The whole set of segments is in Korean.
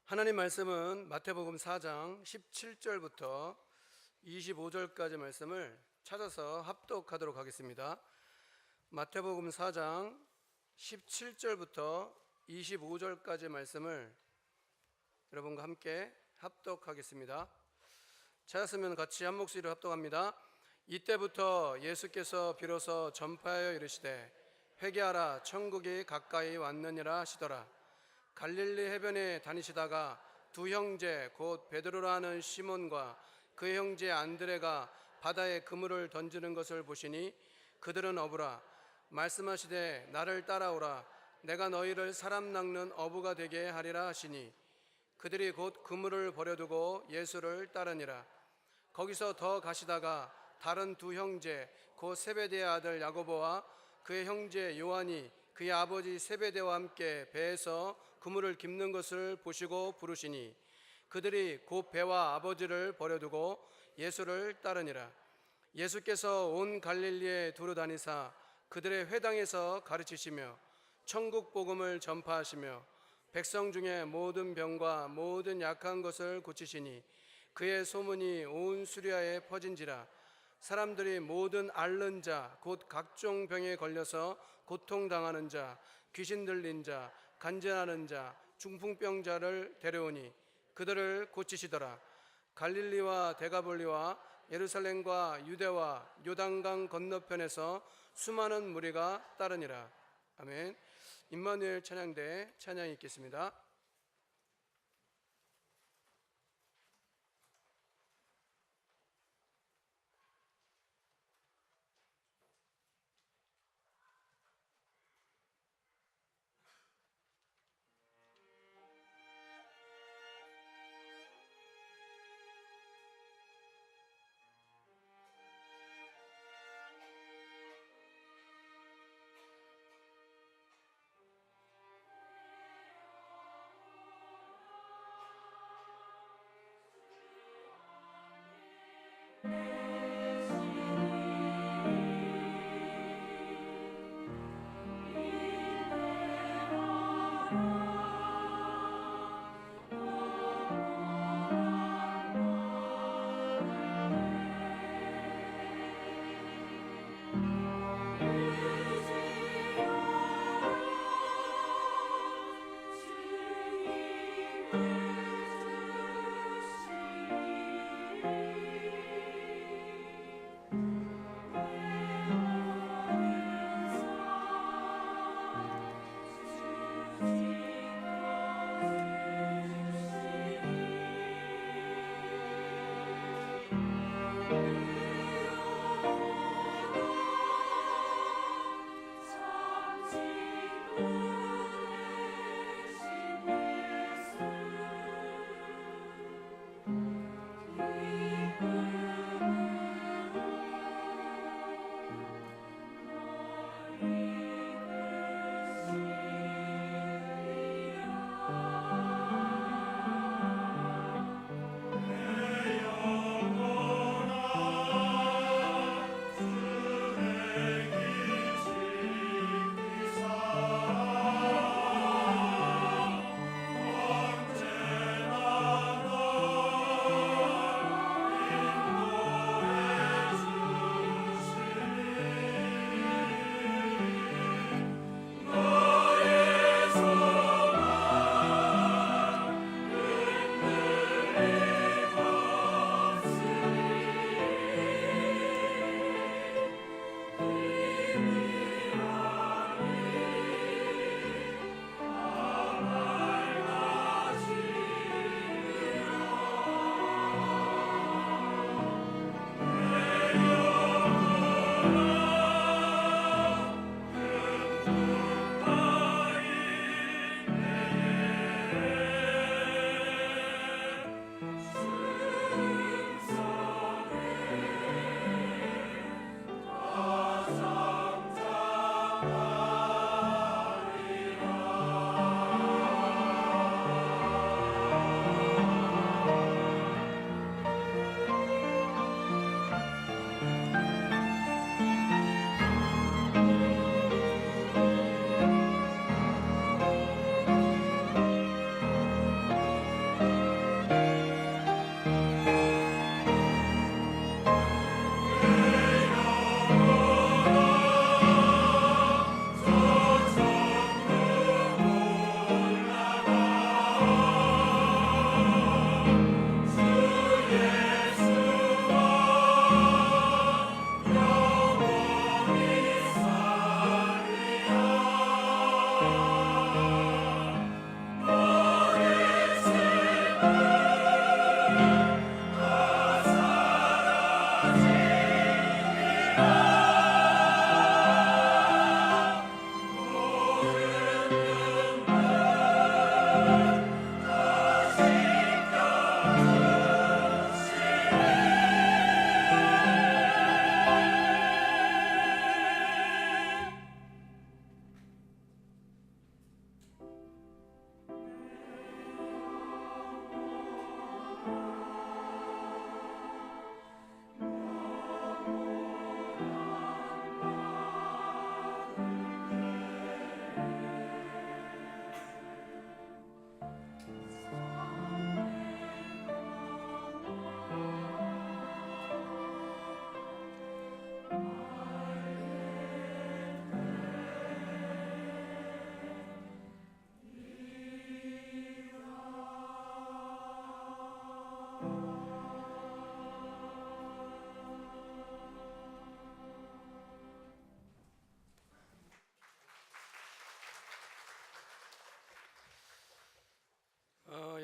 하나님 말씀은 마태복음 4장 17절부터 25절까지 말씀을 찾아서 합독하도록 하겠습니다. 마태복음 4장 17절부터 25절까지 말씀을 여러분과 함께 합독하겠습니다. 찾았으면 같이 한 목소리로 합독합니다. 이때부터 예수께서 비로소 전파하여 이르시되 회개하라 천국이 가까이 왔느니라 하시더라. 갈릴리 해변에 다니시다가 두 형제 곧 베드로라 하는 시몬과 그의 형제 안드레가 바다에 그물을 던지는 것을 보시니 그들은 어부라. 말씀하시되 나를 따라오라. 내가 너희를 사람 낚는 어부가 되게 하리라 하시니 그들이 곧 그물을 버려두고 예수를 따르니라. 거기서 더 가시다가 다른 두 형제 곧 세베대의 아들 야고보와 그의 형제 요한이 그의 아버지 세베대와 함께 배에서 그물을 깁는 것을 보시고 부르시니 그들이 곧 배와 아버지를 버려두고 예수를 따르니라. 예수께서 온 갈릴리에 두루 다니사 그들의 회당에서 가르치시며 천국 복음을 전파하시며 백성 중에 모든 병과 모든 약한 것을 고치시니 그의 소문이 온 수리아에 퍼진지라. 사람들이 모든 앓는 자 곧 각종 병에 걸려서 고통당하는 자, 귀신 들린 자, 간증하는 자, 중풍병자를 데려오니 그들을 고치시더라. 갈릴리와 데가볼리와 예루살렘과 유대와 요단강 건너편에서 수많은 무리가 따르니라. 아멘. 임마누엘 찬양대 찬양이 있겠습니다.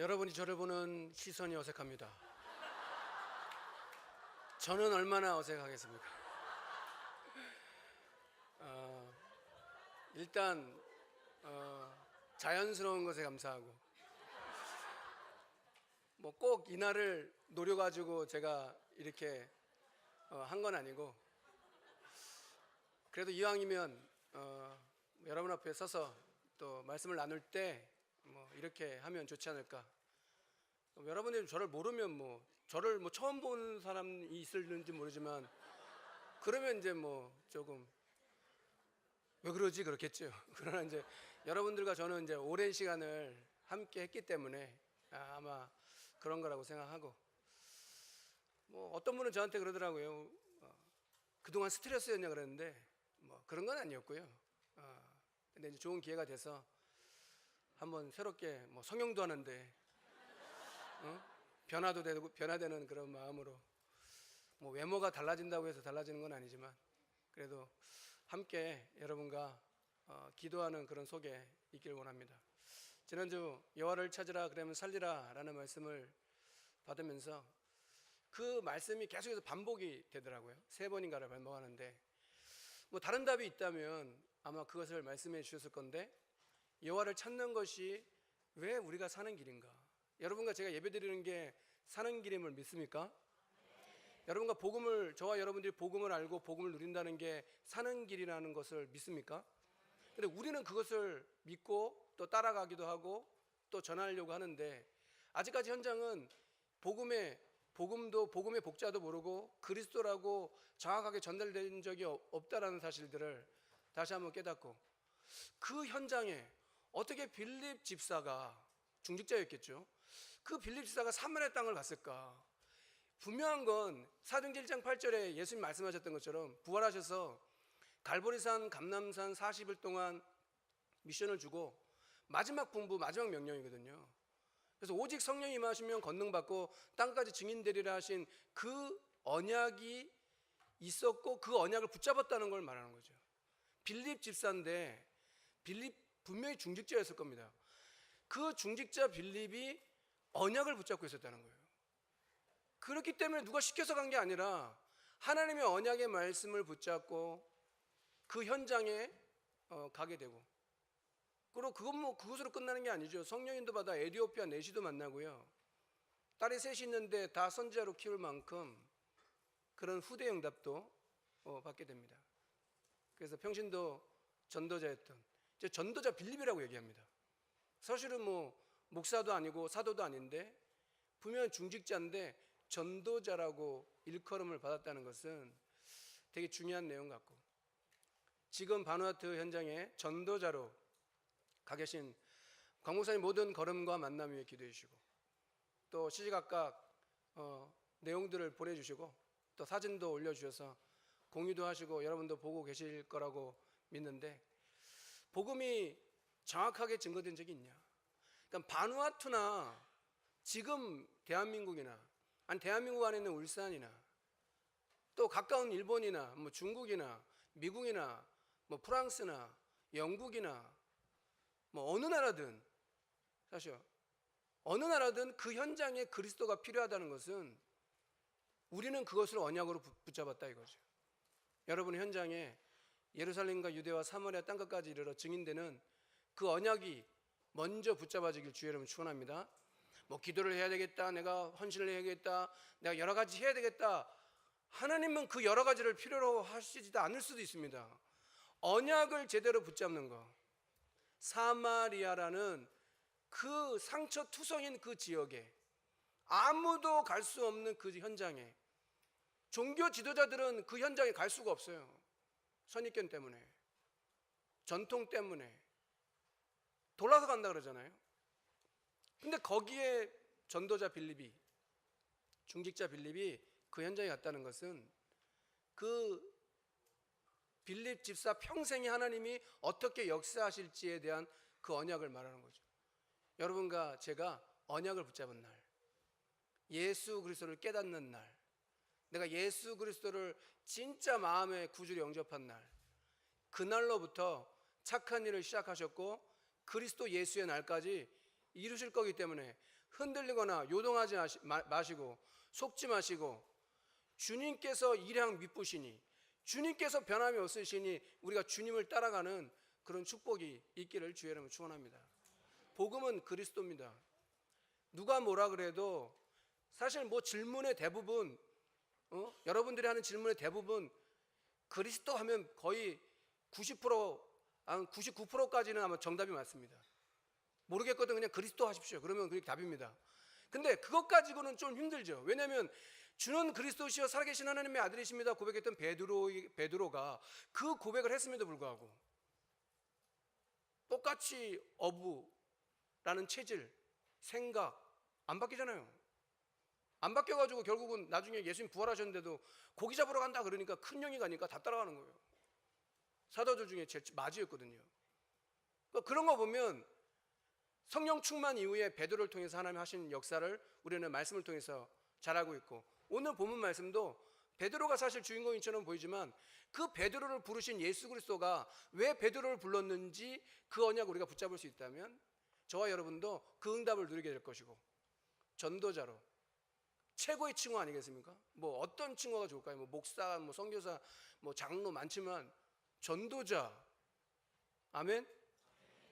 여러분이 저를 보는 시선이 어색합니다. 저는 얼마나 어색하겠습니까? 일단 자연스러운 것에 감사하고, 뭐 꼭 이날을 노려가지고 제가 이렇게 한 건 아니고, 그래도 이왕이면 여러분 앞에 서서 또 말씀을 나눌 때 뭐 이렇게 하면 좋지 않을까. 여러분이 저를 모르면 뭐 저를 뭐 처음 보는 사람이 있을는지 모르지만, 그러면 이제 뭐 조금 왜 그러지 그렇겠죠. 그러나 이제 여러분들과 저는 이제 오랜 시간을 함께 했기 때문에 아마 그런 거라고 생각하고, 뭐 어떤 분은 저한테 그러더라고요. 그동안 스트레스였냐 그랬는데 뭐 그런 건 아니었고요. 근데 이제 좋은 기회가 돼서 한번 새롭게 뭐 성형도 하는데 변화도 되고 변화되는 그런 마음으로, 뭐 외모가 달라진다고 해서 달라지는 건 아니지만 그래도 함께 여러분과 기도하는 그런 속에 있기를 원합니다. 지난주 여호와를 찾으라 그러면 살리라 라는 말씀을 받으면서 그 말씀이 계속해서 반복이 되더라고요. 3번인가를 반복하는데, 뭐 다른 답이 있다면 아마 그것을 말씀해 주셨을 건데, 여호와를 찾는 것이 왜 우리가 사는 길인가? 여러분과 제가 예배드리는 게 사는 길임을 믿습니까? 여러분과 저와 여러분들이 복음을 알고 복음을 누린다는 게 사는 길이라는 것을 믿습니까? 근데 우리는 그것을 믿고 또 따라가기도 하고 또 전하려고 하는데, 아직까지 현장은 복음도 복음의 복자도 모르고 그리스도라고 정확하게 전달된 적이 없다라는 사실들을 다시 한번 깨닫고, 그 현장에 어떻게 빌립 집사가, 중직자였겠죠, 그 빌립 집사가 사마리아 땅을 갔을까? 분명한 건 사도행전 1장 8절에 예수님 말씀하셨던 것처럼 부활하셔서 갈보리산 감람산 40일 동안 미션을 주고 마지막 분부, 마지막 명령이거든요. 그래서 오직 성령이 임하시면 권능받고 땅까지 증인되리라 하신 그 언약이 있었고, 그 언약을 붙잡았다는 걸 말하는 거죠. 빌립 집사인데, 빌립 분명히 중직자였을 겁니다. 그 중직자 빌립이 언약을 붙잡고 있었다는 거예요. 그렇기 때문에 누가 시켜서 간 게 아니라 하나님의 언약의 말씀을 붙잡고 그 현장에 가게 되고, 그리고 그건 뭐 그것으로 끝나는 게 아니죠. 성령인도 받아 에디오피아 내시도 만나고요. 딸이 셋이 있는데 다 선지자로 키울 만큼 그런 후대 응답도 받게 됩니다. 그래서 평신도 전도자였던, 이제 전도자 빌립이라고 얘기합니다. 사실은 뭐 목사도 아니고 사도도 아닌데 분명 중직자인데 전도자라고 일컬음을 받았다는 것은 되게 중요한 내용 같고, 지금 바누아투 현장에 전도자로 가 계신 광 목사님 모든 걸음과 만남 위에 기도해 주시고, 또 시시각각 내용들을 보내주시고 또 사진도 올려주셔서 공유도 하시고 여러분도 보고 계실 거라고 믿는데, 복음이 정확하게 증거된 적이 있냐? 그러니까 바누아투나 지금 대한민국이나, 아니 대한민국 안에 있는 울산이나 또 가까운 일본이나 뭐 중국이나 미국이나 뭐 프랑스나 영국이나 뭐 어느 나라든, 사실 어느 나라든 그 현장에 그리스도가 필요하다는 것은 우리는 그것을 언약으로 붙잡았다 이거죠. 여러분 현장에 예루살렘과 유대와 사마리아 땅끝까지 이르러 증인되는 그 언약이 먼저 붙잡아지길 주의 이름으로 축원합니다. 뭐 기도를 해야 되겠다, 내가 헌신을 해야겠다, 내가 여러 가지 해야 되겠다. 하나님은 그 여러 가지를 필요로 하시지도 않을 수도 있습니다. 언약을 제대로 붙잡는 거, 사마리아라는 그 상처투성인 그 지역에, 아무도 갈 수 없는 그 현장에, 종교 지도자들은 그 현장에 갈 수가 없어요. 선입견 때문에, 전통 때문에 돌아서 간다 그러잖아요. 근데 거기에 전도자 빌립이, 중직자 빌립이 그 현장에 갔다는 것은 그 빌립 집사 평생에 하나님이 어떻게 역사하실지에 대한 그 언약을 말하는 거죠. 여러분과 제가 언약을 붙잡은 날, 예수 그리스도를 깨닫는 날, 내가 예수 그리스도를 진짜 마음의 구주로 영접한 날, 그날로부터 착한 일을 시작하셨고 그리스도 예수의 날까지 이루실 거기 때문에 흔들리거나 요동하지 마시고 속지 마시고 주님께서 일향 미쁘시니 주님께서 변함이 없으시니 우리가 주님을 따라가는 그런 축복이 있기를 주의 이름으로 축원합니다. 복음은 그리스도입니다. 누가 뭐라 그래도 사실 뭐 질문의 대부분 여러분들이 하는 질문의 대부분 그리스도 하면 거의 90%, 99%까지는 아마 정답이 맞습니다. 모르겠거든 그냥 그리스도 하십시오. 그러면 그게 답입니다. 근데 그것 가지고는 좀 힘들죠. 왜냐하면 주는 그리스도시여 살아계신 하나님의 아들이십니다 고백했던 베드로가 그 고백을 했음에도 불구하고 똑같이 어부라는 체질, 생각 안 바뀌잖아요. 안 바뀌어가지고 결국은 나중에 예수님 부활하셨는데도 고기 잡으러 간다 그러니까 큰 형이 가니까 다 따라가는 거예요. 사도들 중에 제일 맞이였거든요. 그러니까 그런 거 보면 성령 충만 이후에 베드로를 통해서 하나님 하신 역사를 우리는 말씀을 통해서 잘 알고 있고, 오늘 본문 말씀도 베드로가 사실 주인공인처럼 보이지만 그 베드로를 부르신 예수 그리스도가 왜 베드로를 불렀는지 그 언약을 우리가 붙잡을 수 있다면 저와 여러분도 그 응답을 누리게 될 것이고, 전도자로 최고의 칭호 아니겠습니까? 뭐 어떤 칭호가 좋을까요? 뭐 목사, 뭐 선교사, 뭐 장로 많지만 전도자, 아멘.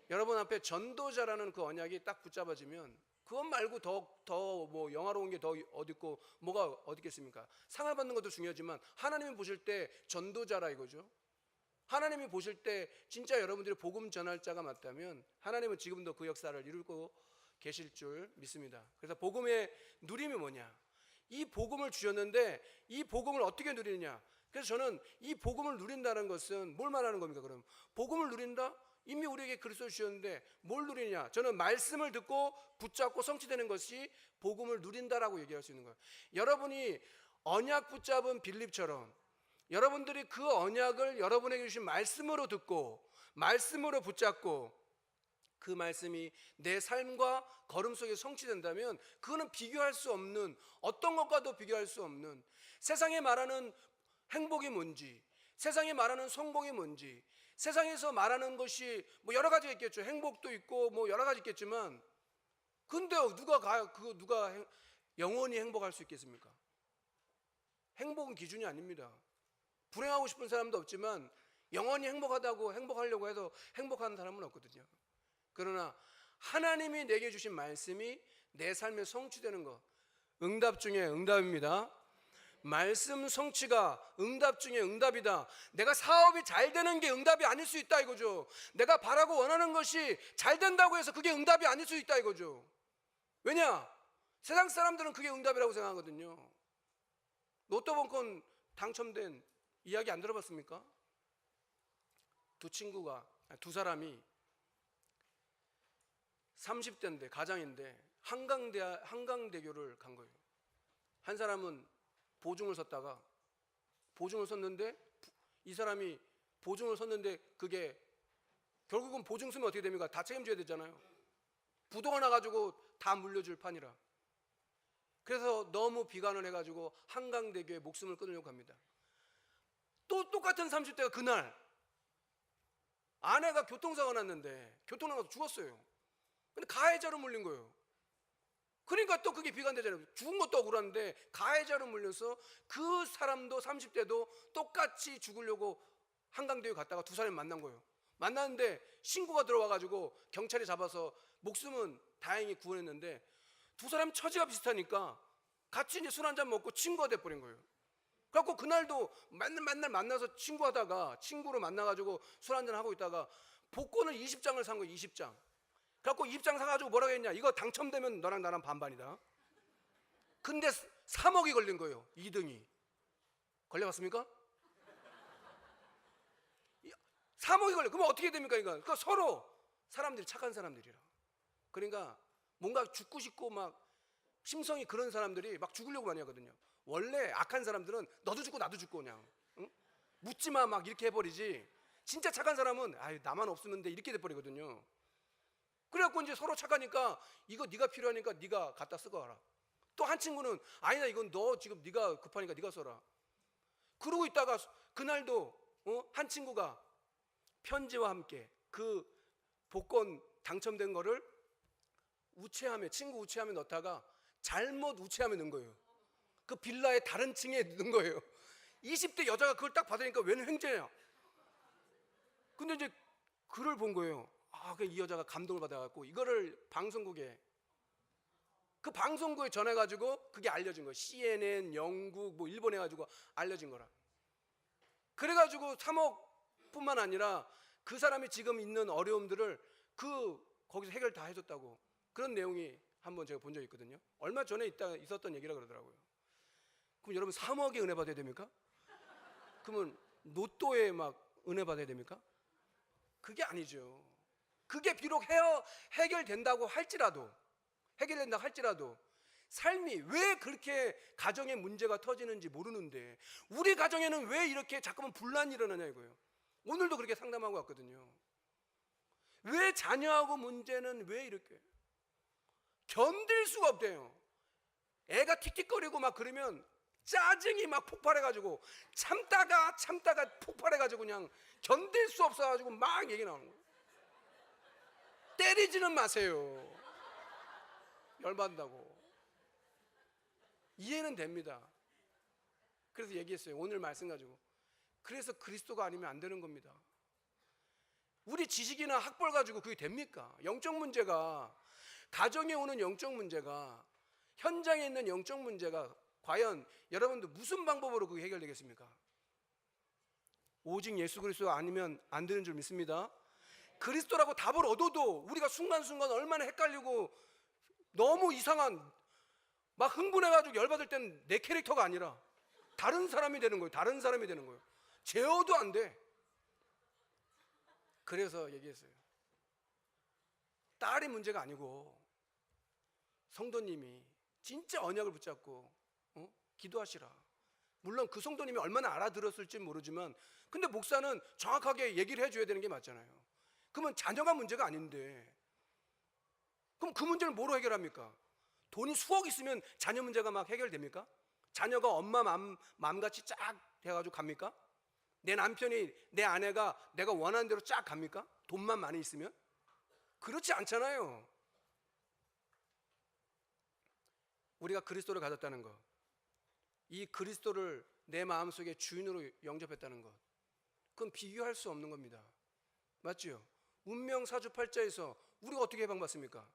여러분 앞에 전도자라는 그 언약이 딱 붙잡아지면 그것 말고 더 뭐 영화로운 게 더 어디 있고 뭐가 어디 있겠습니까? 상을 받는 것도 중요하지만 하나님이 보실 때 전도자라 이거죠. 하나님이 보실 때 진짜 여러분들이 복음 전할 자가 맞다면 하나님은 지금도 그 역사를 이루고 계실 줄 믿습니다. 그래서 복음의 누림이 뭐냐? 이 복음을 주셨는데 이 복음을 어떻게 누리느냐? 그래서 저는 이 복음을 누린다는 것은 뭘 말하는 겁니까? 그럼 복음을 누린다? 이미 우리에게 그리스도 주셨는데 뭘 누리냐? 저는 말씀을 듣고 붙잡고 성취되는 것이 복음을 누린다라고 얘기할 수 있는 거예요. 여러분이 언약 붙잡은 빌립처럼 여러분들이 그 언약을 여러분에게 주신 말씀으로 듣고 말씀으로 붙잡고 그 말씀이 내 삶과 걸음 속에 성취된다면 그거는 비교할 수 없는, 어떤 것과도 비교할 수 없는, 세상에 말하는 행복이 뭔지, 세상에 말하는 성공이 뭔지, 세상에서 말하는 것이 뭐 여러 가지가 있겠죠. 행복도 있고 뭐 여러 가지 있겠지만, 근데 누가 영원히 행복할 수 있겠습니까? 행복은 기준이 아닙니다. 불행하고 싶은 사람도 없지만 영원히 행복하다고 행복하려고 해도 행복한 사람은 없거든요. 그러나 하나님이 내게 주신 말씀이 내 삶에 성취되는 것, 응답 중에 응답입니다. 말씀 성취가 응답 중에 응답이다. 내가 사업이 잘 되는 게 응답이 아닐 수 있다 이거죠. 내가 바라고 원하는 것이 잘 된다고 해서 그게 응답이 아닐 수 있다 이거죠. 왜냐? 세상 사람들은 그게 응답이라고 생각하거든요. 로또 번건 당첨된 이야기 안 들어봤습니까? 두 사람이 30대인데 가장인데 한강대교를 간 거예요. 한 사람은 보증을 섰다가 보증을 섰는데 이 사람이 보증을 섰는데 그게 결국은 보증 서면 어떻게 됩니까? 다 책임져야 되잖아요. 부도가 나가지고 다 물려줄 판이라. 그래서 너무 비관을 해가지고 한강대교에 목숨을 끊으려고 합니다. 또 똑같은 30대가 그날 아내가 교통사고 났는데 교통나가서 죽었어요. 근데 가해자로 물린 거예요. 그러니까 또 그게 비관되잖아요. 죽은 것도 억울한데 가해자로 물려서 그 사람도 30대도 똑같이 죽으려고 한강대교 갔다가 두 사람이 만난 거예요. 만났는데 신고가 들어와가지고 경찰이 잡아서 목숨은 다행히 구원했는데 두 사람 처지가 비슷하니까 같이 이제 술 한잔 먹고 친구가 돼버린 거예요. 그래갖고 그날도 맨날 만나서 친구로 만나가지고 술 한잔 하고 있다가 복권을 20장을 산 거예요. 20장. 그래갖고 20장 사가지고 뭐라고 했냐? 이거 당첨되면 너랑 나랑 반반이다. 근데 3억이 걸린 거예요. 2등이. 걸려봤습니까? 3억이 걸려. 그러면 어떻게 됩니까? 그러니까 서로 사람들이 착한 사람들이라. 그러니까 뭔가 죽고 싶고 막 심성이 그런 사람들이 막 죽으려고 많이 하거든요. 원래 악한 사람들은 너도 죽고 나도 죽고 그냥 묻지 마 막 이렇게 해버리지. 진짜 착한 사람은 아유 나만 없으면 돼 이렇게 돼버리거든요. 그래갖고 이제 서로 착하니까 이거 네가 필요하니까 네가 갖다 쓰고 와라. 또 한 친구는 아니다 이건 너 지금 네가 급하니까 네가 써라. 그러고 있다가 그날도 한 친구가 편지와 함께 그 복권 당첨된 거를 우체함에, 친구 우체함에 넣다가 잘못 우체함에 넣은 거예요. 그 빌라의 다른 층에 넣은 거예요. 20대 여자가 그걸 딱 받으니까 웬 횡재냐. 근데 이제 글을 본 거예요. 이 여자가 감동을 받아갖고 이거를 방송국에, 그 방송국에 전해가지고 그게 알려진 거예요. CNN, 영국, 뭐 일본 해가지고 알려진 거라. 그래가지고 3억뿐만 아니라 그 사람이 지금 있는 어려움들을 거기서 해결 다 해줬다고, 그런 내용이 한번 제가 본 적이 있거든요. 얼마 전에 있었던 얘기라 그러더라고요. 그럼 여러분 3억에 은혜 받아야 됩니까? 그러면 로또에 막 은혜 받아야 됩니까? 그게 아니죠. 그게 비록 해결된다고 할지라도 삶이 왜 그렇게 가정에 문제가 터지는지 모르는데 우리 가정에는 왜 이렇게 자꾸만 분란이 일어나냐 이거예요. 오늘도 그렇게 상담하고 왔거든요. 왜 자녀하고 문제는 왜 이렇게 견딜 수가 없대요. 애가 틱틱거리고 막 그러면 짜증이 막 폭발해가지고 참다가 폭발해가지고 그냥 견딜 수 없어가지고 막 얘기 나오는 거예요. 때리지는 마세요. 열받는다고. 이해는 됩니다. 그래서 얘기했어요. 오늘 말씀 가지고. 그래서 그리스도가 아니면 안 되는 겁니다. 우리 지식이나 학벌 가지고 그게 됩니까? 영적 문제가, 가정에 오는 영적 문제가, 현장에 있는 영적 문제가 과연 여러분들 무슨 방법으로 그게 해결되겠습니까? 오직 예수 그리스도 아니면 안 되는 줄 믿습니다. 그리스도라고 답을 얻어도 우리가 순간순간 얼마나 헷갈리고 너무 이상한, 막 흥분해가지고 열받을 때는 내 캐릭터가 아니라 다른 사람이 되는 거예요. 다른 사람이 되는 거예요. 제어도 안 돼. 그래서 얘기했어요. 딸이 문제가 아니고 성도님이 진짜 언약을 붙잡고 기도하시라. 물론 그 성도님이 얼마나 알아들었을지 모르지만 근데 목사는 정확하게 얘기를 해줘야 되는 게 맞잖아요. 그러면 자녀가 문제가 아닌데 그럼 그 문제를 뭐로 해결합니까? 돈이 수억 있으면 자녀 문제가 막 해결됩니까? 자녀가 엄마 마음같이 쫙 돼가지고 갑니까? 내 남편이, 내 아내가 내가 원하는 대로 쫙 갑니까? 돈만 많이 있으면? 그렇지 않잖아요. 우리가 그리스도를 가졌다는 것, 이 그리스도를 내 마음속에 주인으로 영접했다는 것, 그건 비교할 수 없는 겁니다. 맞죠? 운명 사주팔자에서 우리가 어떻게 해방받습니까?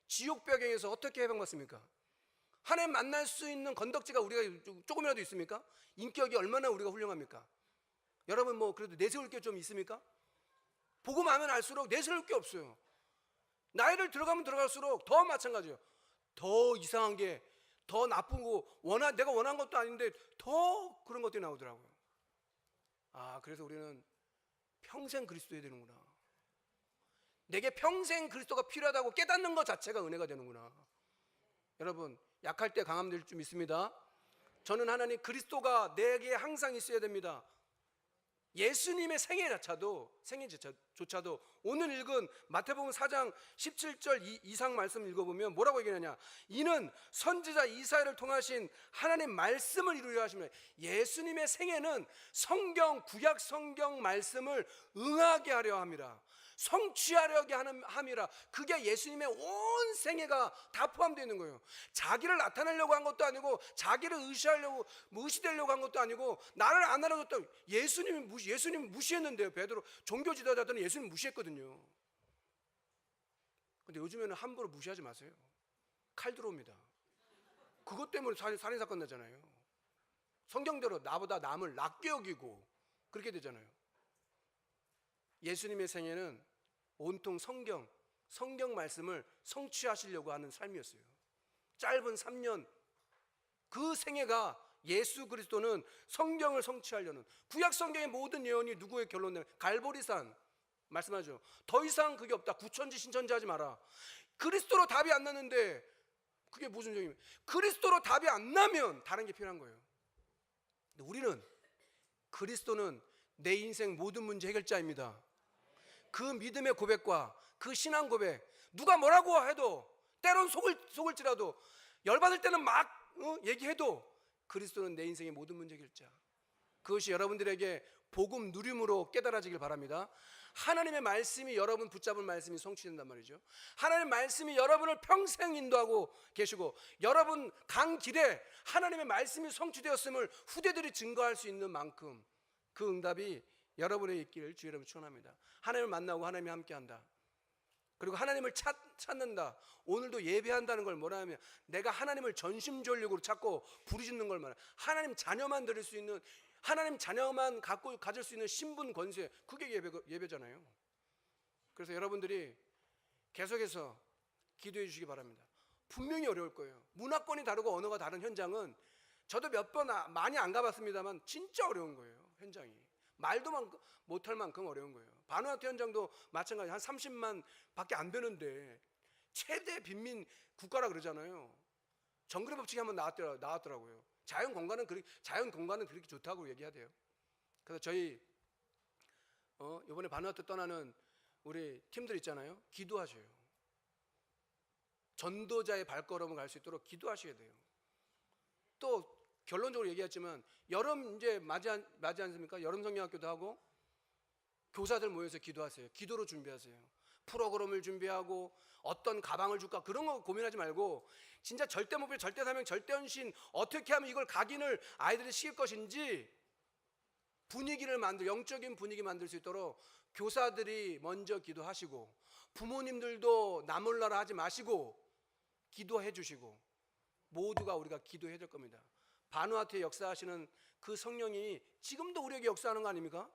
지옥배경에서 어떻게 해방받습니까? 하나님 만날 수 있는 건덕지가 우리가 조금이라도 있습니까? 인격이 얼마나 우리가 훌륭합니까? 여러분 뭐 그래도 내세울 게 좀 있습니까? 보고만 하면 알수록 내세울 게 없어요. 나이를 들어가면 들어갈수록 더 마찬가지예요. 더 이상한 게, 더 나쁜 거, 내가 원한 것도 아닌데 더 그런 것들이 나오더라고요. 그래서 우리는 평생 그리스도해야 되는구나. 내게 평생 그리스도가 필요하다고 깨닫는 것 자체가 은혜가 되는구나. 여러분 약할 때 강함 될 줄 믿습니다. 저는 하나님 그리스도가 내게 항상 있어야 됩니다. 예수님의 생애조차도 오늘 읽은 마태복음 4장 17절 이상 말씀을 읽어보면 뭐라고 얘기하냐, 이는 선지자 이사야를 통하신 하나님 말씀을 이루려 하십니다. 예수님의 생애는 구약 성경 말씀을 응하게 하려 합니다. 성취하려게 함이라. 그게 예수님의 온 생애가 다 포함되어 있는 거예요. 자기를 나타내려고 한 것도 아니고, 자기를 의시되려고 한 것도 아니고, 나를 안 알아줬다. 예수님 무시했는데요. 베드로 종교 지도자들은 예수님 무시했거든요. 근데 요즘에는 함부로 무시하지 마세요. 칼 들어옵니다. 그것 때문에 살인사건 나잖아요. 성경대로 나보다 남을 낮게 여기고 그렇게 되잖아요. 예수님의 생애는 온통 성경 말씀을 성취하시려고 하는 삶이었어요. 짧은 3년 그 생애가, 예수 그리스도는 성경을 성취하려는, 구약 성경의 모든 예언이 누구의 결론이냐면 갈보리산 말씀하죠. 더 이상 그게 없다. 구천지 신천지 하지 마라. 그리스도로 답이 안 났는데 그게 무슨 소용입니까? 그리스도로 답이 안 나면 다른 게 필요한 거예요. 근데 우리는 그리스도는 내 인생 모든 문제 해결자입니다. 그 믿음의 고백과 그 신앙 고백, 누가 뭐라고 해도, 때론 속을지라도, 열받을 때는 막 얘기해도 그리스도는 내 인생의 모든 문제 해결자. 그것이 여러분들에게 복음 누림으로 깨달아지길 바랍니다. 하나님의 말씀이 여러분 붙잡은 말씀이 성취된단 말이죠. 하나님의 말씀이 여러분을 평생 인도하고 계시고 여러분 간 길에 하나님의 말씀이 성취되었음을 후대들이 증거할 수 있는 만큼 그 응답이 여러분의 있기를 주의 이름으로 축원합니다. 하나님을 만나고 하나님이 함께한다. 그리고 하나님을 찾는다. 오늘도 예배한다는 걸 뭐라 하면 내가 하나님을 전심전력으로 찾고 부르짖는 걸 말해. 하나님 자녀만 드릴 수 있는, 하나님 자녀만 가질 수 있는 신분 권세, 그게 예배잖아요. 그래서 여러분들이 계속해서 기도해 주시기 바랍니다. 분명히 어려울 거예요. 문화권이 다르고 언어가 다른 현장은 저도 몇 번 많이 안 가봤습니다만 진짜 어려운 거예요. 현장이 말도 못할 만큼 어려운 거예요. 바누아투 현장도 마찬가지. 한 30만 밖에 안 되는데 최대 빈민 국가라 그러잖아요. 정글의 법칙이 한번 나왔더라고요. 자연 공간은 그렇게 좋다고 얘기하대요. 그래서 저희 이번에 바누아투 떠나는 우리 팀들 있잖아요. 기도하셔요. 전도자의 발걸음을 갈 수 있도록 기도하셔야 돼요. 또 결론적으로 얘기했지만 여름 이제 맞지 않습니까? 여름 성경학교도 하고 교사들 모여서 기도하세요. 기도로 준비하세요. 프로그램을 준비하고 어떤 가방을 줄까 그런 거 고민하지 말고 진짜 절대 목표, 절대 사명, 절대 헌신 어떻게 하면 이걸 각인을 아이들이 시킬 것인지 분위기를 영적인 분위기 만들 수 있도록 교사들이 먼저 기도하시고 부모님들도 나 몰라라 하지 마시고 기도해 주시고 모두가 우리가 기도해야 될 겁니다. 바누아투에 역사하시는 그 성령이 지금도 우리에게 역사하는 거 아닙니까?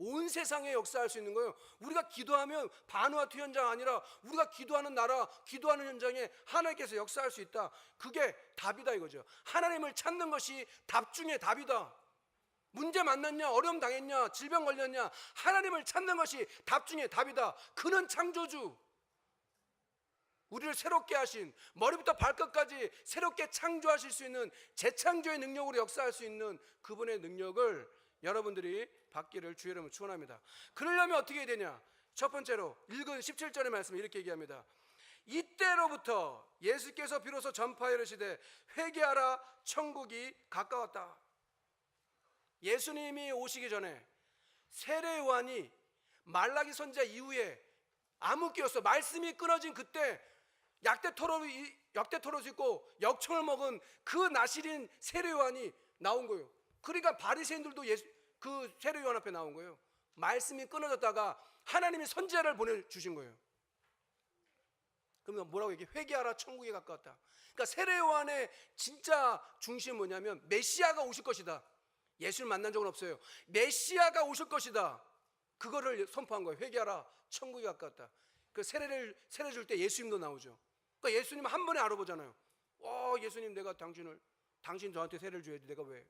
온 세상에 역사할 수 있는 거예요. 우리가 기도하면 바누아투 현장 아니라 우리가 기도하는 나라, 기도하는 현장에 하나님께서 역사할 수 있다. 그게 답이다 이거죠. 하나님을 찾는 것이 답 중에 답이다. 문제 만났냐, 어려움 당했냐, 질병 걸렸냐, 하나님을 찾는 것이 답 중에 답이다. 그는 창조주, 우리를 새롭게 하신, 머리부터 발끝까지 새롭게 창조하실 수 있는 재창조의 능력으로 역사할 수 있는 그분의 능력을 여러분들이 받기를 주의 이름으로 축원합니다. 그러려면 어떻게 해야 되냐? 첫 번째로 읽은 17절의 말씀을 이렇게 얘기합니다. 이때로부터 예수께서 비로소 전파하여 이르시되 회개하라 천국이 가까웠다. 예수님이 오시기 전에 세례 요한이 말라기 선지자 이후에 암흑기였어. 말씀이 끊어진 그때 약대 토롯이 있고 역청을 먹은 그 나실인 세례 요한이 나온 거예요. 그러니까 바리새인들도 그 세례 요한 앞에 나온 거예요. 말씀이 끊어졌다가 하나님이 선지자를 보내주신 거예요. 그러면 뭐라고 얘기해? 회개하라 천국에 가까웠다. 그러니까 세례 요한의 진짜 중심은 뭐냐면 메시아가 오실 것이다. 예수를 만난 적은 없어요. 메시아가 오실 것이다. 그거를 선포한 거예요. 회개하라 천국에 가까웠다. 그 세례 줄 때 예수님도 나오죠. 그러니까 예수님 한 번에 알아보잖아요. 예수님 내가 당신 저한테 세례를 줘야지 내가 왜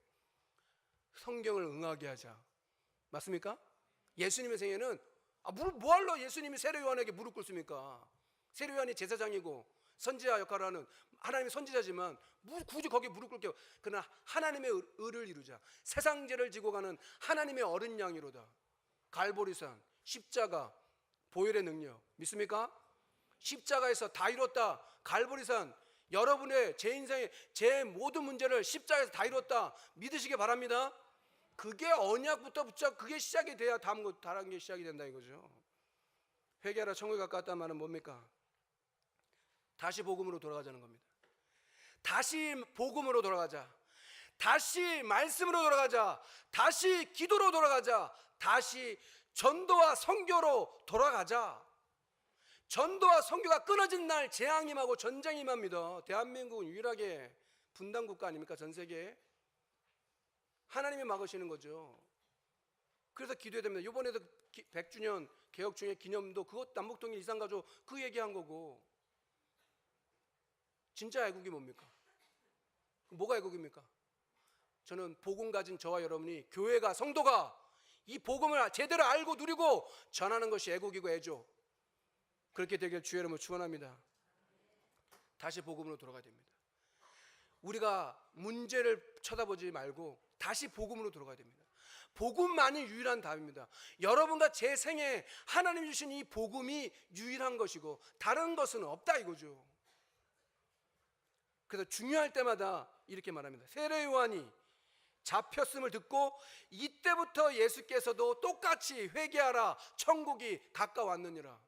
성경을 응하게 하자. 맞습니까? 예수님의 생애는 뭐하러 예수님이 세례 요한에게 무릎 꿇습니까? 세례 요한이 제사장이고 선지자 역할을 하는 하나님의 선지자지만 굳이 거기에 무릎 꿇게요. 그러나 하나님의 의를 이루자. 세상 죄를 지고 가는 하나님의 어린 양이로다. 갈보리산 십자가 보혈의 능력 믿습니까? 십자가에서 다 이뤘다. 갈보리산 여러분의 제 인생의 제 모든 문제를 십자가에서 다 이뤘다. 믿으시기 바랍니다. 그게 언약부터 붙잡고 그게 시작이 돼야 다른 게 시작이 된다 이거죠. 회개하라 천국에 가까웠다는 말은 뭡니까? 다시 복음으로 돌아가자는 겁니다. 다시 복음으로 돌아가자. 다시 말씀으로 돌아가자. 다시 기도로 돌아가자. 다시 전도와 선교로 돌아가자. 전도와 선교가 끊어진 날 재앙이 임하고 전쟁이 임합니다. 대한민국은 유일하게 분단 국가 아닙니까? 전 세계에. 하나님이 막으시는 거죠. 그래서 기도해야 됩니다. 이번에도 100주년 개혁 중에 기념도 그것 남북통일 이산가족 그 얘기한 거고. 진짜 애국이 뭡니까? 뭐가 애국입니까? 저는 복음 가진 저와 여러분이 교회가 성도가 이 복음을 제대로 알고 누리고 전하는 것이 애국이고 애죠. 그렇게 되길 주의 이름으로 축원합니다. 다시 복음으로 돌아가야 됩니다. 우리가 문제를 쳐다보지 말고 다시 복음으로 돌아가야 됩니다. 복음만이 유일한 답입니다. 여러분과 제 생에 하나님 주신 이 복음이 유일한 것이고 다른 것은 없다 이거죠. 그래서 중요할 때마다 이렇게 말합니다. 세례 요한이 잡혔음을 듣고 이때부터 예수께서도 똑같이 회개하라, 천국이 가까웠느니라.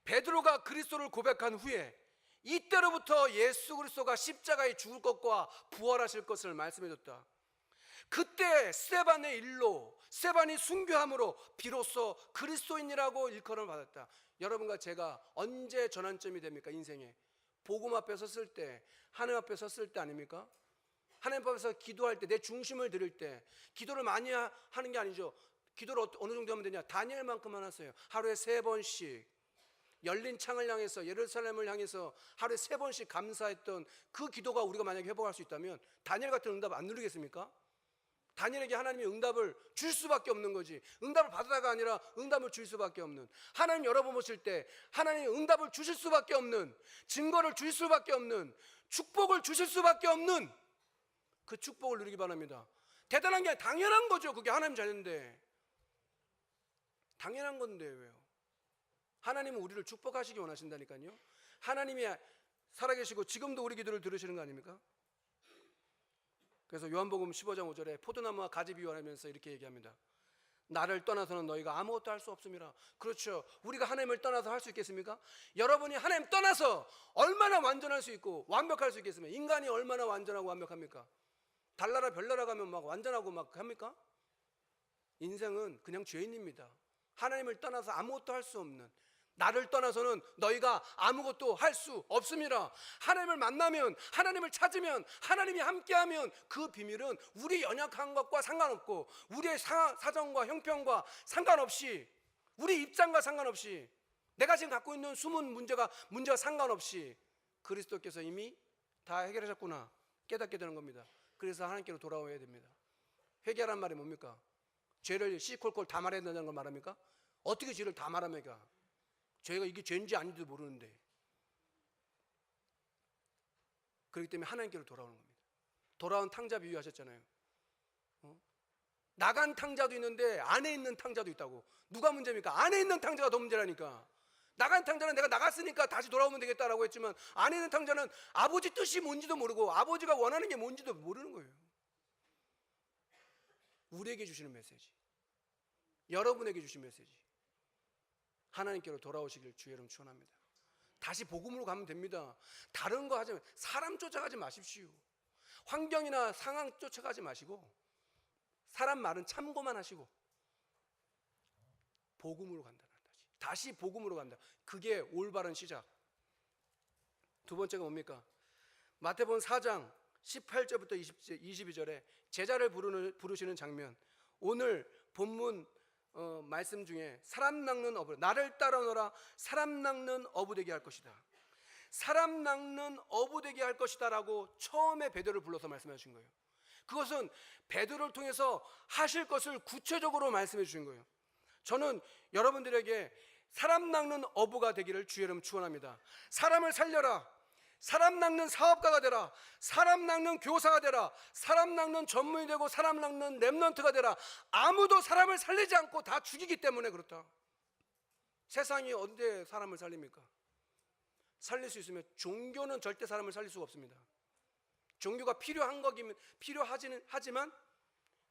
베드로가 그리스도를 고백한 후에 이때로부터 예수 그리스도가 십자가에 죽을 것과 부활하실 것을 말씀해 줬다. 그때 스데반의 일로, 스데반이 순교함으로 비로소 그리스도인이라고 일컬음을 받았다. 여러분과 제가 언제 전환점이 됩니까? 인생에 복음 앞에 섰을 때, 하나님 앞에 섰을 때 아닙니까? 하나님 앞에서 기도할 때, 내 중심을 드릴 때, 기도를 많이 하는 게 아니죠. 기도를 어느 정도 하면 되냐? 다니엘만큼만 하세요. 하루에 3번씩 열린 창을 향해서, 예루살렘을 향해서 하루에 3번씩 감사했던 그 기도가 우리가 만약에 회복할 수 있다면 다니엘 같은 응답 안 누리겠습니까? 다니엘에게 하나님이 응답을 줄 수밖에 없는 거지. 응답을 받아다가 아니라 응답을 줄 수밖에 없는, 하나님 열어보실 때 하나님이 응답을 주실 수밖에 없는, 증거를 주실 수밖에 없는, 축복을 주실 수밖에 없는 그 축복을 누리기 바랍니다. 대단한 게 아니라 당연한 거죠. 그게 하나님 자녀인데. 당연한 건데 왜요? 하나님은 우리를 축복하시기 원하신다니까요. 하나님이 살아계시고 지금도 우리 기도를 들으시는 거 아닙니까? 그래서 요한복음 15장 5절에 포도나무와 가지 비유하면서 이렇게 얘기합니다. 나를 떠나서는 너희가 아무것도 할 수 없음이라. 그렇죠. 우리가 하나님을 떠나서 할 수 있겠습니까? 여러분이 하나님 떠나서 얼마나 완전할 수 있고 완벽할 수 있겠습니까? 인간이 얼마나 완전하고 완벽합니까? 달나라 별나라 가면 막 완전하고 막 합니까? 인생은 그냥 죄인입니다. 하나님을 떠나서 아무것도 할 수 없는, 나를 떠나서는 너희가 아무것도 할 수 없습니다. 하나님을 만나면, 하나님을 찾으면, 하나님이 함께하면 그 비밀은 우리 연약한 것과 상관없고, 우리의 사정과 형편과 상관없이, 우리 입장과 상관없이, 내가 지금 갖고 있는 숨은 문제가 상관없이 그리스도께서 이미 다 해결하셨구나 깨닫게 되는 겁니다. 그래서 하나님께로 돌아와야 됩니다. 회개하란 말이 뭡니까? 죄를 시콜콜 다 말해야 된다는 걸 말합니까? 어떻게 죄를 다 말합니까? 죄가 이게 죄인지 아닌지도 모르는데. 그렇기 때문에 하나님께로 돌아오는 겁니다. 돌아온 탕자 비유하셨잖아요. 나간 탕자도 있는데 안에 있는 탕자도 있다고. 누가 문제입니까? 안에 있는 탕자가 더 문제라니까. 나간 탕자는 내가 나갔으니까 다시 돌아오면 되겠다라고 했지만, 안에 있는 탕자는 아버지 뜻이 뭔지도 모르고 아버지가 원하는 게 뭔지도 모르는 거예요. 우리에게 주시는 메시지, 여러분에게 주신 메시지, 하나님께로 돌아오시길 주의 이름 축원합니다. 다시 복음으로 가면 됩니다. 다른 거 하지 마세요. 사람 쫓아가지 마십시오. 환경이나 상황 쫓아가지 마시고 사람 말은 참고만 하시고 복음으로 간다. 다시 복음으로 간다. 그게 올바른 시작. 두 번째가 뭡니까? 마태복음 4장 18절부터 22절에 제자를 부르시는 장면. 오늘 본문 말씀 중에 사람 낚는 어부, 나를 따라오너라 사람 낚는 어부 되게 할 것이다. 사람 낚는 어부 되게 할 것이다 라고 처음에 베드로를 불러서 말씀하신 거예요. 그것은 베드로를 통해서 하실 것을 구체적으로 말씀해 주신 거예요. 저는 여러분들에게 사람 낚는 어부가 되기를 주의 이름 축원합니다. 사람을 살려라. 사람 낚는 사업가가 되라. 사람 낚는 교사가 되라. 사람 낚는 전문이 되고 사람 낚는 랩런트가 되라. 아무도 사람을 살리지 않고 다 죽이기 때문에 그렇다. 세상이 언제 사람을 살립니까? 살릴 수 있으면, 종교는 절대 사람을 살릴 수가 없습니다. 종교가 필요한 거기면 필요하지는 하지만,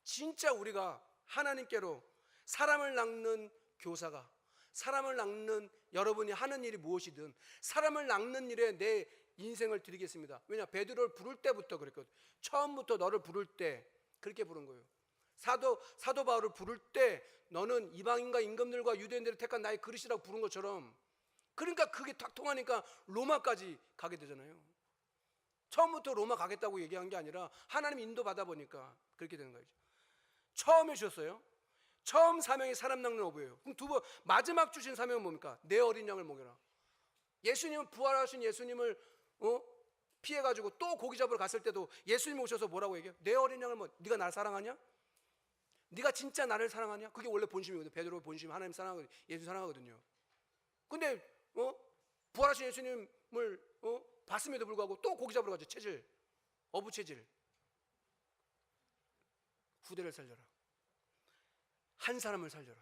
진짜 우리가 하나님께로 사람을 낚는 교사가, 사람을 낚는 여러분이 하는 일이 무엇이든 사람을 낚는 일에 내 인생을 드리겠습니다. 왜냐? 베드로를 부를 때부터 그랬거든. 처음부터 너를 부를 때 그렇게 부른 거예요. 사도 바울을 부를 때 너는 이방인과 임금들과 유대인들을 택한 나의 그릇이라고 부른 것처럼, 그러니까 그게 딱 통하니까 로마까지 가게 되잖아요. 처음부터 로마 가겠다고 얘기한 게 아니라 하나님 인도 받아 보니까 그렇게 되는 거죠. 처음에 주셨어요. 처음 사명이 사람 낚는 어부예요. 그럼 두 번 마지막 주신 사명은 뭡니까? 내 어린 양을 먹여라. 예수님은 부활하신 예수님을 피해가지고 또 고기 잡으러 갔을 때도 예수님 오셔서 뭐라고 얘기해요? 내 어린 양을 네가 나를 사랑하냐? 네가 진짜 나를 사랑하냐? 그게 원래 본심이거든요. 베드로의 본심, 하나님 사랑하거든요. 예수 사랑하거든요. 근데 부활하신 예수님을 봤음에도 불구하고 또 고기 잡으러 가죠. 체질, 어부 체질. 후대를 살려라. 한 사람을 살려라.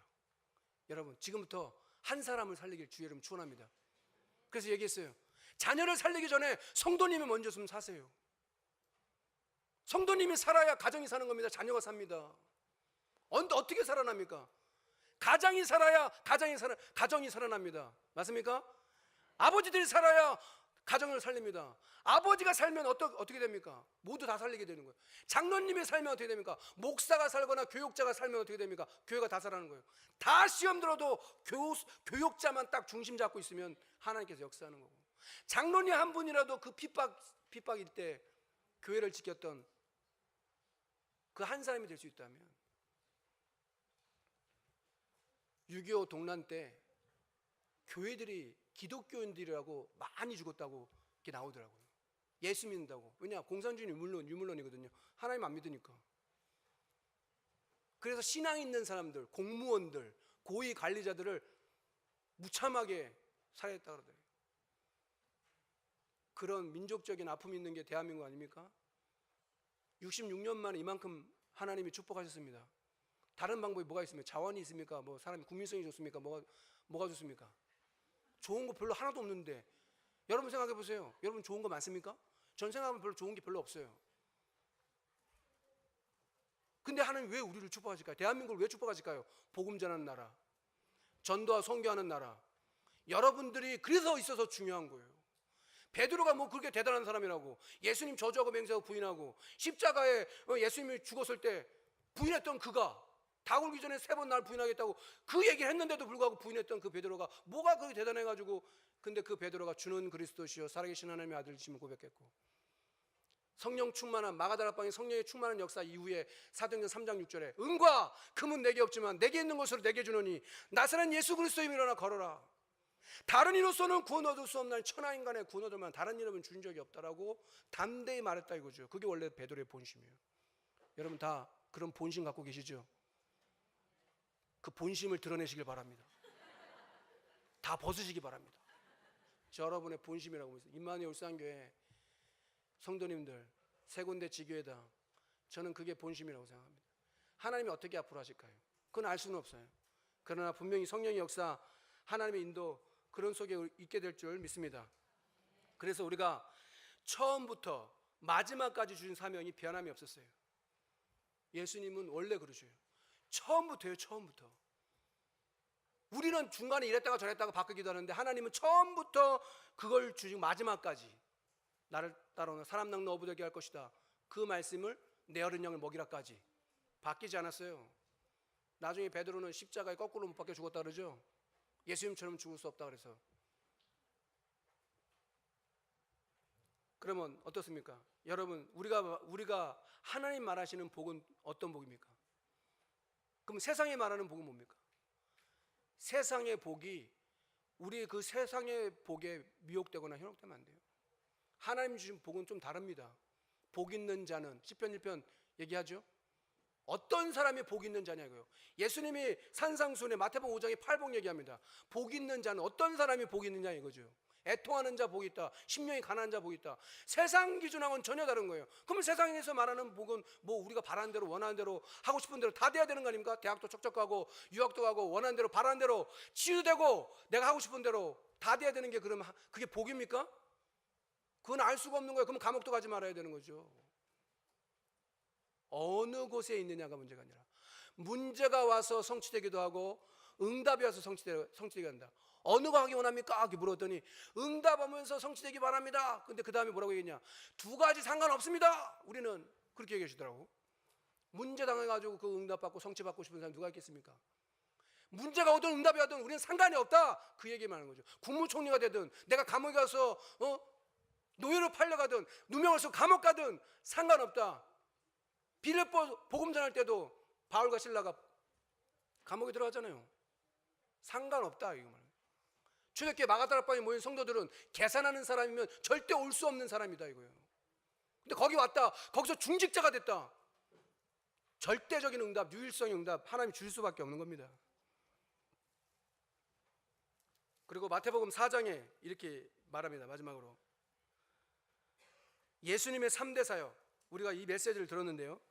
여러분, 지금부터 한 사람을 살리길 주의 이름 축원합니다. 그래서 얘기했어요. 자녀를 살리기 전에 성도님이 먼저 좀 사세요. 성도님이 살아야 가정이 사는 겁니다. 자녀가 삽니다. 어떻게 살아납니까? 가정이 살아야 가정이 살아납니다. 맞습니까? 아버지들이 살아야 가정을 살립니다. 아버지가 살면 어떻게 됩니까? 모두 다 살리게 되는 거예요. 장로님이 살면 어떻게 됩니까? 목사가 살거나 교육자가 살면 어떻게 됩니까? 교회가 다 살아나는 거예요. 다 시험 들어도 교육자만 딱 중심 잡고 있으면 하나님께서 역사하는 거고, 장로님 한 분이라도 그 핍박일 때 교회를 지켰던 그 한 사람이 될 수 있다면, 6.25 동란 때 교회들이 기독교인들이라고 많이 죽었다고 이렇게 나오더라고요. 예수 믿는다고. 왜냐? 공산주의 유물론이거든요. 하나님 안 믿으니까. 그래서 신앙 있는 사람들, 공무원들, 고위 관리자들을 무참하게 살해했다 그러더라고요. 그런 민족적인 아픔이 있는 게 대한민국 아닙니까? 66년 만에 이만큼 하나님이 축복하셨습니다. 다른 방법이 뭐가 있습니까? 자원이 있습니까? 뭐 사람이 국민성이 좋습니까? 뭐가 좋습니까? 좋은 거 별로 하나도 없는데, 여러분 생각해 보세요. 여러분 좋은 거 많습니까? 전 생각하면 별로 좋은 게 별로 없어요. 근데 하나님 왜 우리를 축복하실까요? 대한민국을 왜 축복하실까요? 복음 전하는 나라, 전도와 선교하는 나라. 여러분들이 그래서 있어서 중요한 거예요. 베드로가 뭐 그렇게 대단한 사람이라고, 예수님 저주하고 맹세하고 부인하고, 십자가에 예수님이 죽었을 때 부인했던 그가, 다 굴기 전에 3번 날 부인하겠다고 그 얘기를 했는데도 불구하고 부인했던 그 베드로가 뭐가 그렇게 대단해가지고, 근데 그 베드로가 주는 그리스도시요 살아계신 하나님의 아들이심을 고백했고, 성령 충만한, 마가다락방에 성령의 충만한 역사 이후에 사도행전 3장 6절에 은과 금은 내게 없지만 내게 있는 것으로 내게 주노니 나사렛 예수 그리스도의 이름으로 일어나 걸어라. 다른 이로서는 구원 얻을 수 없나니 천하인간의 구원 얻을 만한 다른 이름은 준 적이 없다라고 담대히 말했다 이거죠. 그게 원래 베드로의 본심이에요. 여러분 다 그런 본심 갖고 계시죠? 그 본심을 드러내시길 바랍니다. 다 벗으시기 바랍니다. 여러분의 본심이라고 보세요. 임마누엘 울산교회 성도님들, 세 군데 지교회다. 저는 그게 본심이라고 생각합니다. 하나님이 어떻게 앞으로 하실까요? 그건 알 수는 없어요. 그러나 분명히 성령의 역사, 하나님의 인도, 그런 속에 있게 될 줄 믿습니다. 그래서 우리가 처음부터 마지막까지 주신 사명이 변함이 없었어요. 예수님은 원래 그러셔요. 처음부터요. 처음부터. 우리는 중간에 이랬다가 저랬다가 바뀌기도 하는데, 하나님은 처음부터 그걸 주시고 마지막까지 나를 따라오는 사람 낚는 어부되게 할 것이다, 그 말씀을 내 어린 양을 먹이라까지 바뀌지 않았어요. 나중에 베드로는 십자가에 거꾸로 못 박혀 죽었다 그러죠. 예수님처럼 죽을 수 없다 그래서. 그러면 어떻습니까? 여러분, 우리가 하나님 말하시는 복은 어떤 복입니까? 그럼 세상에 말하는 복은 뭡니까? 세상의 복이 우리 그 세상의 복에 미혹되거나 현혹되면 안 돼요. 하나님 주신 복은 좀 다릅니다. 복 있는 자는, 시편 1편 얘기하죠. 어떤 사람이 복 있는 자냐고요. 예수님이 산상수훈에 마태복음 5장에 8복 얘기합니다. 복 있는 자는 어떤 사람이 복 있느냐 이거죠. 애통하는 자 복이 있다, 심령이 가난한 자 복이 있다. 세상 기준하고는 전혀 다른 거예요. 그러면 세상에서 말하는 복은 뭐 우리가 바라는 대로, 원하는 대로, 하고 싶은 대로 다 돼야 되는 거 아닙니까? 대학도 척척 가고, 유학도 가고, 원하는 대로, 바라는 대로 치유되고, 내가 하고 싶은 대로 다 돼야 되는 게 그러면 그게 복입니까? 그건 알 수가 없는 거예요. 그럼 감옥도 가지 말아야 되는 거죠. 어느 곳에 있느냐가 문제가 아니라, 문제가 와서 성취되기도 하고 응답이 와서 성취되게 한다. 어느 거 하기 원합니까? 이렇게 물었더니 응답하면서 성취되기 바랍니다. 근데 그 다음에 뭐라고 얘기했냐? 2가지 상관없습니다. 우리는 그렇게 얘기하시더라고. 문제 당해가지고 그 응답받고 성취받고 싶은 사람 누가 있겠습니까? 문제가 오든 응답이 오든 우리는 상관이 없다, 그 얘기만 하는 거죠. 국무총리가 되든, 내가 감옥에 가서 노예로 팔려가든, 누명을 쓰고 감옥 가든 상관없다. 빌립보 복음 전할 때도 바울과 실라가 감옥에 들어가잖아요. 상관없다 이거 말이에요. 초대교회 마가다락방에 모인 성도들은 계산하는 사람이면 절대 올 수 없는 사람이다 이거예요. 근데 거기 왔다, 거기서 중직자가 됐다. 절대적인 응답, 유일성의 응답, 하나님이 줄 수밖에 없는 겁니다. 그리고 마태복음 4장에 이렇게 말합니다. 마지막으로 예수님의 3대 사역, 우리가 이 메시지를 들었는데요.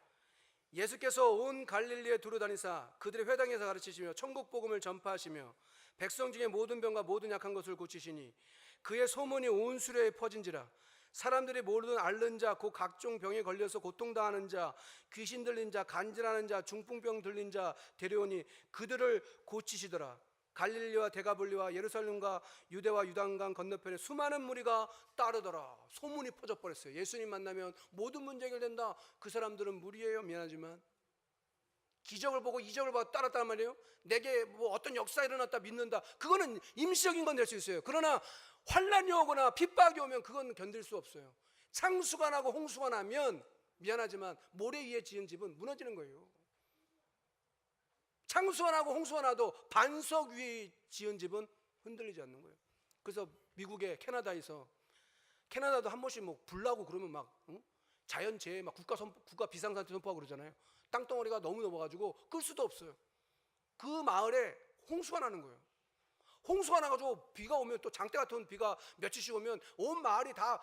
예수께서 온 갈릴리에 두루 다니사 그들의 회당에서 가르치시며 천국 복음을 전파하시며 백성 중에 모든 병과 모든 약한 것을 고치시니 그의 소문이 온 수레에 퍼진지라. 사람들이 모르는 앓는 자, 그 각종 병에 걸려서 고통당하는 자, 귀신 들린 자, 간질하는 자, 중풍병 들린 자 데려오니 그들을 고치시더라. 갈릴리와 데가볼리와 예루살렘과 유대와 유단강 건너편에 수많은 무리가 따르더라. 소문이 퍼져버렸어요. 예수님 만나면 모든 문제 해결된다. 그 사람들은 무리예요. 미안하지만 기적을 보고 이적을 보고 따랐단 말이에요. 내게 뭐 어떤 역사가 일어났다 믿는다. 그거는 임시적인 건 될 수 있어요. 그러나 환란이 오거나 핍박이 오면 그건 견딜 수 없어요. 창수가 나고 홍수가 나면 미안하지만 모래 위에 지은 집은 무너지는 거예요. 창수가 나고 홍수가 나도 반석 위에 지은 집은 흔들리지 않는 거예요. 그래서 미국의 캐나다도 한 번씩 뭐 불나고 그러면 막 자연재해 막 국가 비상사태 선포하고 그러잖아요. 땅덩어리가 너무 넘어가지고 끌 수도 없어요. 그 마을에 홍수가 나는 거예요. 홍수가 나가지고 비가 오면 또 장대 같은 비가 며칠씩 오면 온 마을이 다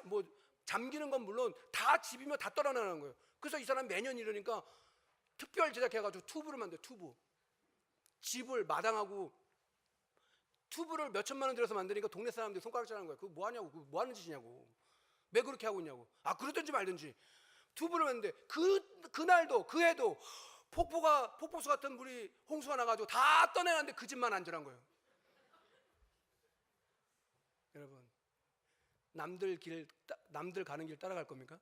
뭐 잠기는 건 물론 다 집이면 다 떠나나는 거예요. 그래서 이 사람 매년 이러니까 특별 제작해가지고 튜브를 만들어요. 튜브. 집을 마당하고 튜브를 몇 천만 원 들여서 만드니까 동네 사람들이 손가락 자르는 거예요. 그거 뭐 하냐고, 그거 뭐 하는 짓이냐고, 왜 그렇게 하고 있냐고. 아, 그러든지 말든지 튜브를 만드는데 그날도 그 해도 폭포수 같은 물이 홍수가 나가지고 다 떠내놨는데 그 집만 안전한 거예요. 여러분, 남들 가는 길 따라갈 겁니까?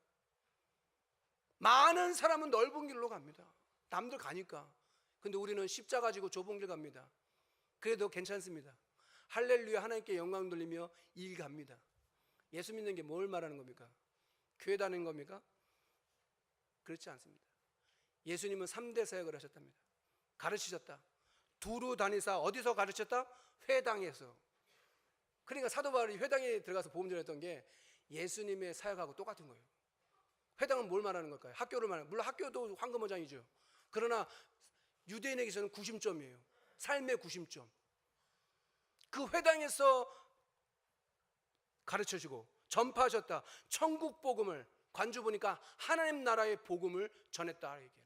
많은 사람은 넓은 길로 갑니다. 남들 가니까. 근데 우리는 십자가 지고 좁은 길 갑니다. 그래도 괜찮습니다. 할렐루야, 하나님께 영광 돌리며 일 갑니다. 예수 믿는 게 뭘 말하는 겁니까? 교회 다니는 겁니까? 그렇지 않습니다. 예수님은 3대 사역을 하셨답니다. 가르치셨다. 두루 다니사. 어디서 가르쳤다? 회당에서. 그러니까 사도 바울이 회당에 들어가서 복음 전했던 게 예수님의 사역하고 똑같은 거예요. 회당은 뭘 말하는 걸까요? 학교를 말하는, 물론 학교도 황금어장이죠. 그러나 유대인에게서는 구심점이에요. 삶의 구심점. 그 회당에서 가르쳐주고 전파하셨다. 천국 복음을, 관주 보니까 하나님 나라의 복음을 전했다 얘기해요.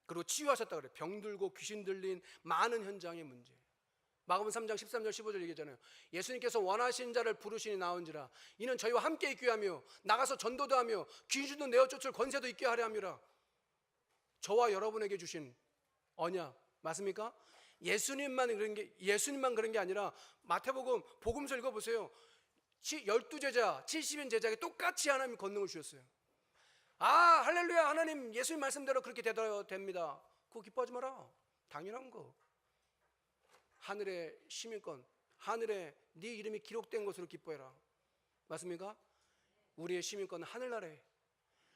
그리고 치유하셨다 그래요. 병들고 귀신 들린 많은 현장의 문제. 마가복음 3장 13절 15절 얘기하잖아요. 예수님께서 원하신 자를 부르시니 나온지라. 이는 저희와 함께 있게 하며 나가서 전도도 하며 귀신도 내어 쫓을 권세도 있게 하려 함이라. 저와 여러분에게 주신 언약 맞습니까? 예수님만 그런 게 아니라 마태복음 복음서 읽어보세요. 12제자 70인 제자에게 똑같이 하나님이 권능을 주셨어요. 아, 할렐루야, 하나님 예수님 말씀대로 그렇게 되어야 됩니다. 그거 기뻐하지 마라. 당연한 거. 하늘의 시민권, 하늘에 네 이름이 기록된 것으로 기뻐해라. 맞습니까? 우리의 시민권은 하늘나라에.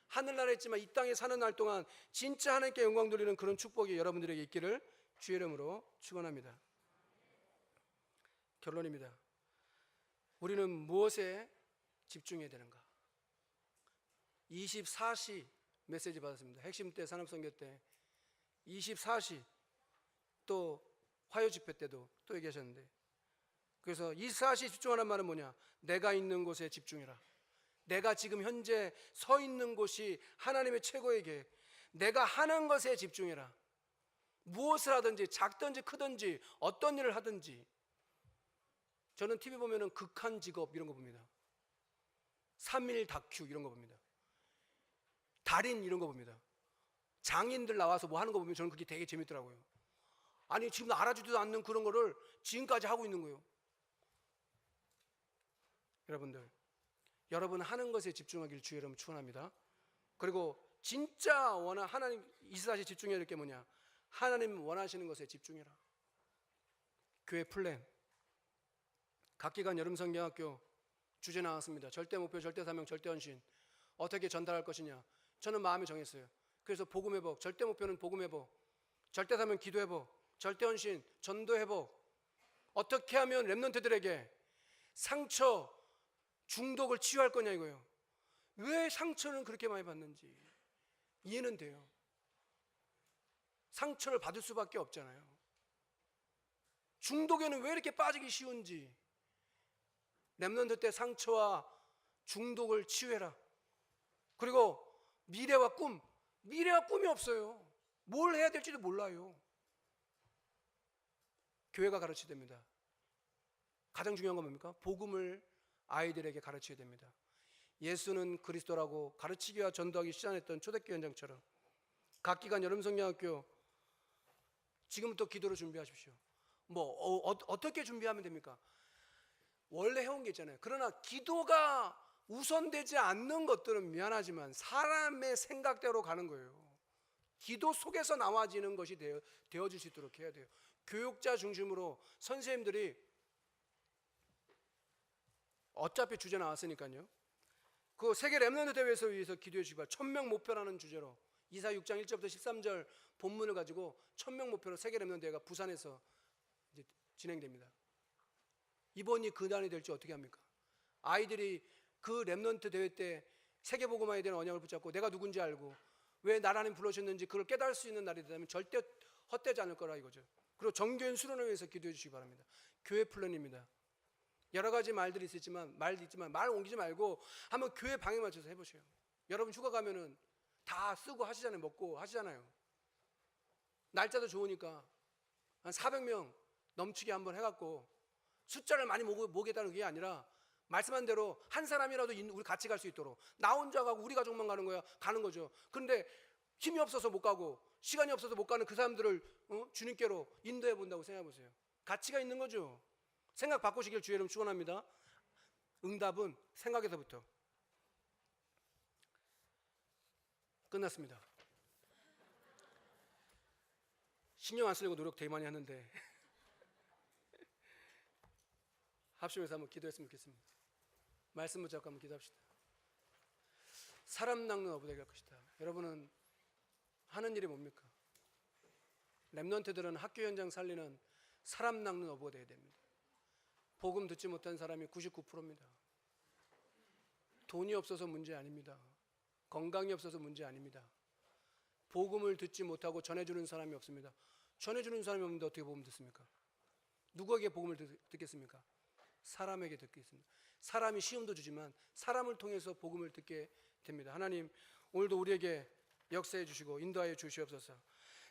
하늘나라에 있지만 이 땅에 사는 날 동안 진짜 하나님께 영광 돌리는 그런 축복이 여러분들에게 있기를 주의 이름으로 축원합니다. 결론입니다. 우리는 무엇에 집중해야 되는가? 24시 메시지 받았습니다. 핵심 때, 산업선교 때 24시, 또 화요 집회 때도 또 얘기하셨는데, 그래서 24시 집중하는 말은 뭐냐? 내가 있는 곳에 집중해라. 내가 지금 현재 서 있는 곳이 하나님의 최고의 계획. 내가 하는 것에 집중해라. 무엇을 하든지 작든지 크든지 어떤 일을 하든지. 저는 TV 보면은 극한 직업 이런 거 봅니다. 3일 다큐 이런 거 봅니다. 달인 이런 거 봅니다. 장인들 나와서 뭐 하는 거 보면 저는 그게 되게 재밌더라고요. 아니, 지금 알아주지도 않는 그런 거를 지금까지 하고 있는 거예요. 여러분들, 여러분 하는 것에 집중하길 주의 이름으로 축원합니다. 그리고 진짜 하나님 24시 집중해야 될 게 뭐냐? 하나님 원하시는 것에 집중해라. 교회 플랜, 각기간 여름성경학교 주제 나왔습니다. 절대 목표, 절대 사명, 절대 헌신. 어떻게 전달할 것이냐? 저는 마음에 정했어요. 그래서 복음 회복, 절대 목표는 복음 회복, 절대 사명 기도 회복, 절대 헌신 전도 회복. 어떻게 하면 렘넌트들에게 상처, 중독을 치유할 거냐 이거예요. 왜 상처는 그렇게 많이 받는지 이해는 돼요. 상처를 받을 수밖에 없잖아요. 중독에는 왜 이렇게 빠지기 쉬운지. 렘넌트 때 상처와 중독을 치유해라. 그리고 미래와 꿈이 없어요. 뭘 해야 될지도 몰라요. 교회가 가르쳐야 됩니다. 가장 중요한 건 뭡니까? 복음을 아이들에게 가르쳐야 됩니다. 예수는 그리스도라고 가르치기와 전도하기 시작했던 초대교회 현장처럼 각 기간 여름성경학교 지금부터 기도로 준비하십시오. 어떻게 준비하면 됩니까? 원래 해온 게 있잖아요. 그러나 기도가 우선되지 않는 것들은 미안하지만 사람의 생각대로 가는 거예요. 기도 속에서 나와지는 것이 되어질 수 있도록 해야 돼요. 교육자 중심으로 선생님들이 어차피 주제 나왔으니까요. 그 세계 렘넌트 대회에서 위해서 기도해 주시기 바랍니다. 1000명 목표라는 주제로 이사 6장 1절부터 13절 본문을 가지고 1000명 목표로 세계 렘넌트 대회가 부산에서 이제 진행됩니다. 이번이 그 날이 될지 어떻게 합니까? 아이들이 그 렘넌트 대회 때 세계복음화에 대한 언약을 붙잡고 내가 누군지 알고 왜 나라님 불러주셨는지 그걸 깨달을 수 있는 날이 되면 절대 헛되지 않을 거라 이거죠. 그리고 정교인 수련을 위해서 기도해 주시기 바랍니다. 교회 플랜입니다. 여러 가지 말들이 있지만 말 옮기지 말고 한번 교회 방에 맞춰서 해보세요. 여러분 휴가 가면은 다 쓰고 하시잖아요. 먹고 하시잖아요. 날짜도 좋으니까 한 400명 넘치게 한번 해갖고 숫자를 많이 모으겠다는 게 아니라 말씀한 대로 한 사람이라도 우리 같이 갈 수 있도록 나 혼자 가고 우리 가족만 가는 거죠. 그런데 힘이 없어서 못 가고 시간이 없어서 못 가는 그 사람들을 주님께로 인도해 본다고 생각해 보세요. 가치가 있는 거죠. 생각 바꾸시길 주의 이름 축원합니다. 응답은 생각에서부터. 끝났습니다. 신경 안 쓰려고 노력 되게 많이 하는데 합심해서 한번 기도했으면 좋겠습니다. 말씀 붙잡고 한번 기도합시다. 사람 낚는 어부되게 할 것이다. 여러분은 하는 일이 뭡니까? 렘넌트들은 학교 현장 살리는 사람 낚는 어부가 되어야 됩니다. 복음 듣지 못한 사람이 99%입니다. 돈이 없어서 문제 아닙니다. 건강이 없어서 문제 아닙니다. 복음을 듣지 못하고 전해주는 사람이 없습니다. 전해주는 사람이 없는데 어떻게 복음 듣습니까? 누구에게 복음을 듣겠습니까? 사람에게 듣겠습니다. 사람이 시험도 주지만 사람을 통해서 복음을 듣게 됩니다. 하나님 오늘도 우리에게 역사해 주시고 인도하여 주시옵소서.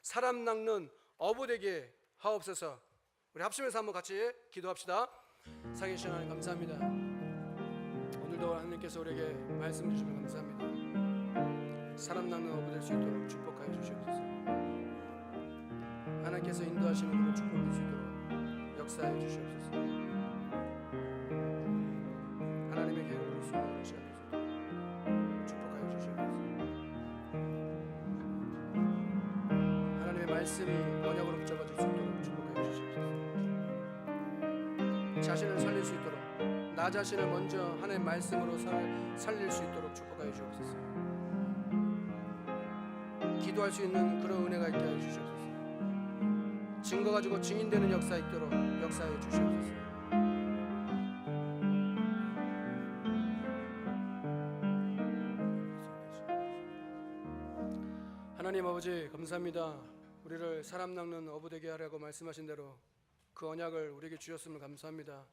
사람 낚는 어부되게 하옵소서. 우리 합심해서 한번 같이 기도합시다. 살아계신 하나님 감사합니다. 오늘도 하나님께서 우리에게 말씀 주시면 감사합니다. 사람 낚는 어부 될 수 있도록 축복하여 주시옵소서. 하나님께서 인도하시는 그런 축복을 수 있도록 역사해 주시옵소서. 하나님의 계획으로 수행하는 시간을 축복하여 주시옵소서. 하나님의 말씀이 언약으로 붙잡아질 수 있도록 축복하여 주시옵소서. 자신을 살릴 수 있도록 나 자신을 먼저 하나님의 말씀으로 살릴 수 있도록 축복하여 주옵소서. 기도할 수 있는 그런 은혜가 있게 하여 주시옵소서. 증거 가지고 증인되는 역사 있도록 역사해 주시옵소서. 하나님 아버지 감사합니다. 우리를 사람 낚는 어부되게 하라고 말씀하신 대로 그 언약을 우리에게 주셨음을 감사합니다.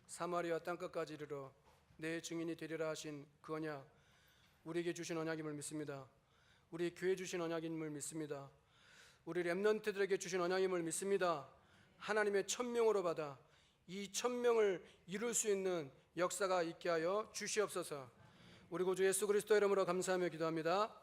사마리아 땅끝까지 이르러 내 증인이 되리라 하신 그 언약, 우리에게 주신 언약임을 믿습니다. 우리 교회 주신 언약임을 믿습니다. 우리 렘넌트들에게 주신 언약임을 믿습니다. 하나님의 천명으로 받아 이 천명을 이룰 수 있는 역사가 있게 하여 주시옵소서. 우리 구주 예수 그리스도 이름으로 감사하며 기도합니다.